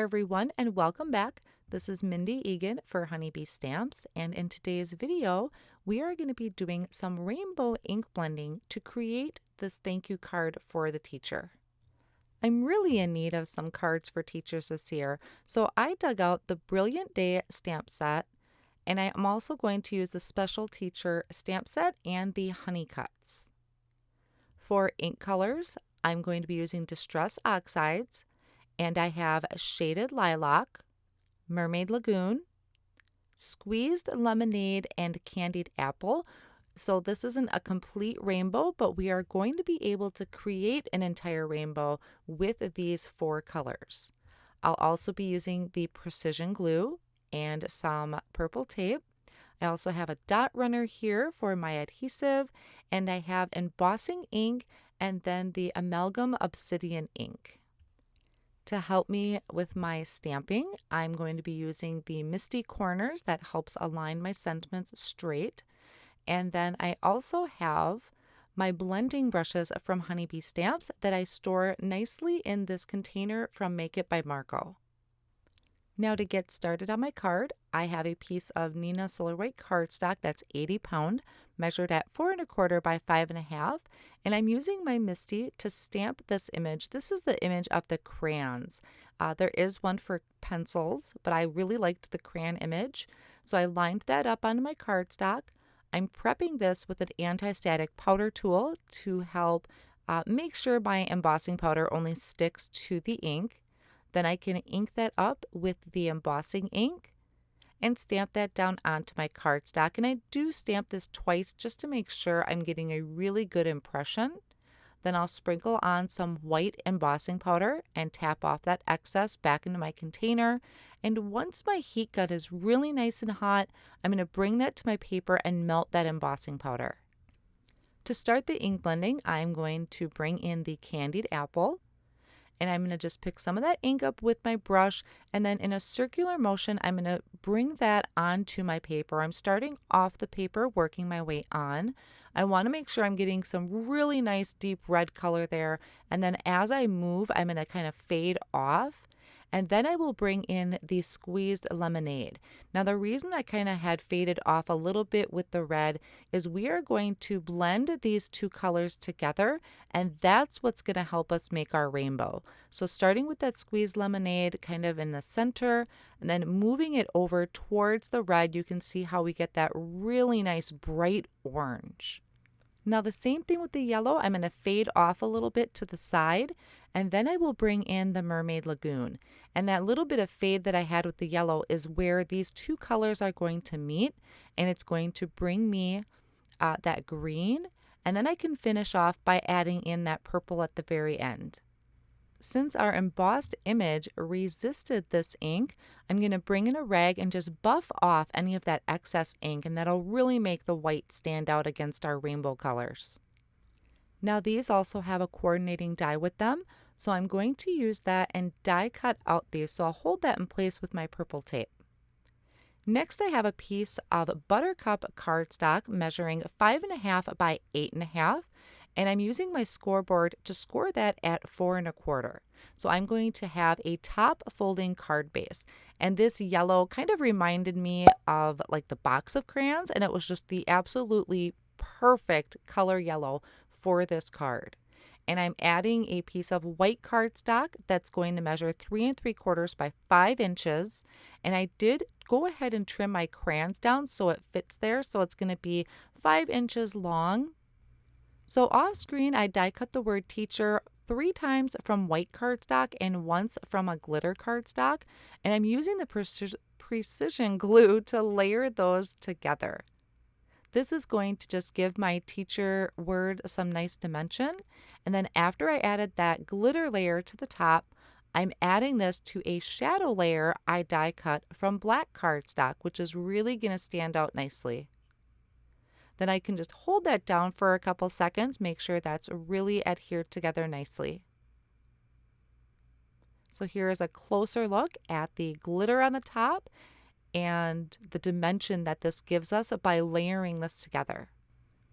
everyone, and welcome back. This is Mindy Eggen for Honeybee Stamps, and in today's video we are going to be doing some rainbow ink blending to create this thank you card for the teacher. I'm really in need of some cards for teachers this year, so I dug out the Brilliant Day stamp set, and I am also going to use the Special Teacher stamp set and the Honey Cuts. For ink colors, I'm going to be using Distress Oxides, and I have Shaded Lilac, Mermaid Lagoon, Squeezed Lemonade, and Candied Apple. So this isn't a complete rainbow, but we are going to be able to create an entire rainbow with these 4 colors. I'll also be using the precision glue and some purple tape. I also have a dot runner here for my adhesive, and I have embossing ink and then the amalgam obsidian ink. To help me with my stamping, I'm going to be using the MISTI corners that helps align my sentiments straight. And then I also have my blending brushes from Honeybee Stamps that I store nicely in this container from Make It by Marco. Now to get started on my card, I have a piece of Neenah Solar White cardstock that's 80 pound, measured at 4 1/4 by 5 1/2, and I'm using my MISTI to stamp this image. This is the image of the crayons. There is one for pencils, but I really liked the crayon image, so I lined that up on my cardstock. I'm prepping this with an anti-static powder tool to help make sure my embossing powder only sticks to the ink. Then I can ink that up with the embossing ink and stamp that down onto my cardstock. And I do stamp this twice just to make sure I'm getting a really good impression. Then I'll sprinkle on some white embossing powder and tap off that excess back into my container. And once my heat gun is really nice and hot, I'm going to bring that to my paper and melt that embossing powder. To start the ink blending, I'm going to bring in the candied apple. And I'm going to just pick some of that ink up with my brush, and then in a circular motion, I'm going to bring that onto my paper. I'm starting off the paper, working my way on. I want to make sure I'm getting some really nice deep red color there, and then as I move, I'm going to kind of fade off. And then I will bring in the Squeezed Lemonade. Now the reason I kind of had faded off a little bit with the red is we are going to blend these 2 colors together, and that's what's going to help us make our rainbow. So starting with that Squeezed Lemonade kind of in the center, and then moving it over towards the red, you can see how we get that really nice bright orange. Now the same thing with the yellow, I'm going to fade off a little bit to the side, and then I will bring in the Mermaid Lagoon. And that little bit of fade that I had with the yellow is where these 2 colors are going to meet, and it's going to bring me that green, and then I can finish off by adding in that purple at the very end. Since our embossed image resisted this ink, I'm going to bring in a rag and just buff off any of that excess ink, and that'll really make the white stand out against our rainbow colors. Now these also have a coordinating die with them, so I'm going to use that and die cut out these, so I'll hold that in place with my purple tape. Next I have a piece of Buttercup cardstock measuring 5 1/2 by 8 1/2. And I'm using my scoreboard to score that at 4 1/4. So I'm going to have a top folding card base. And this yellow kind of reminded me of like the box of crayons, and it was just the absolutely perfect color yellow for this card. And I'm adding a piece of white cardstock that's going to measure 3 3/4 by 5 inches. And I did go ahead and trim my crayons down so it fits there. So it's going to be 5 inches long. So off screen, I die cut the word teacher 3 times from white cardstock and once from a glitter cardstock, and I'm using the precision glue to layer those together. This is going to just give my teacher word some nice dimension, and then after I added that glitter layer to the top, I'm adding this to a shadow layer I die cut from black cardstock, which is really going to stand out nicely. Then I can just hold that down for a couple seconds, make sure that's really adhered together nicely. So here is a closer look at the glitter on the top and the dimension that this gives us by layering this together.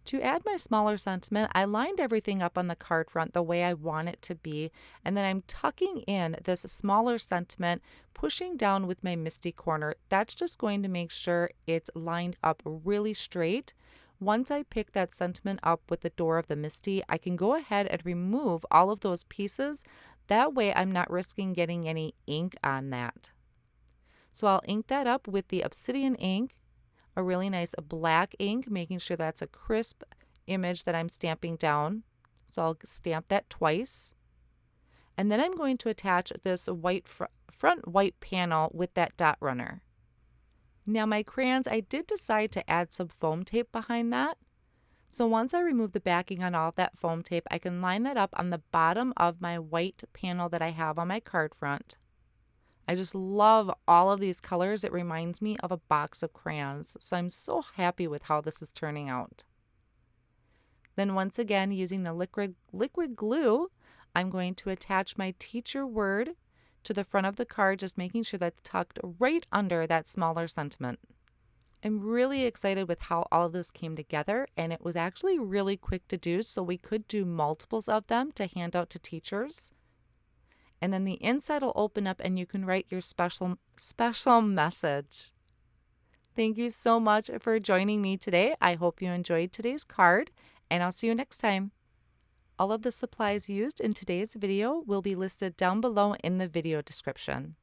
To add my smaller sentiment, I lined everything up on the card front the way I want it to be, and then I'm tucking in this smaller sentiment, pushing down with my MISTI corner. That's just going to make sure it's lined up really straight. Once I pick that sentiment up with the door of the MISTI, I can go ahead and remove all of those pieces. That way I'm not risking getting any ink on that. So I'll ink that up with the obsidian ink, a really nice black ink, making sure that's a crisp image that I'm stamping down. So I'll stamp that twice. And then I'm going to attach this white front white panel with that dot runner. Now my crayons, I did decide to add some foam tape behind that. So once I remove the backing on all of that foam tape, I can line that up on the bottom of my white panel that I have on my card front. I just love all of these colors. It reminds me of a box of crayons. So I'm so happy with how this is turning out. Then once again, using the liquid glue, I'm going to attach my teacher word to the front of the card, just making sure that's tucked right under that smaller sentiment. I'm really excited with how all of this came together, and it was actually really quick to do, so we could do multiples of them to hand out to teachers. And then the inside will open up and you can write your special message. Thank you so much for joining me today. I hope you enjoyed today's card, and I'll see you next time. All of the supplies used in today's video will be listed down below in the video description.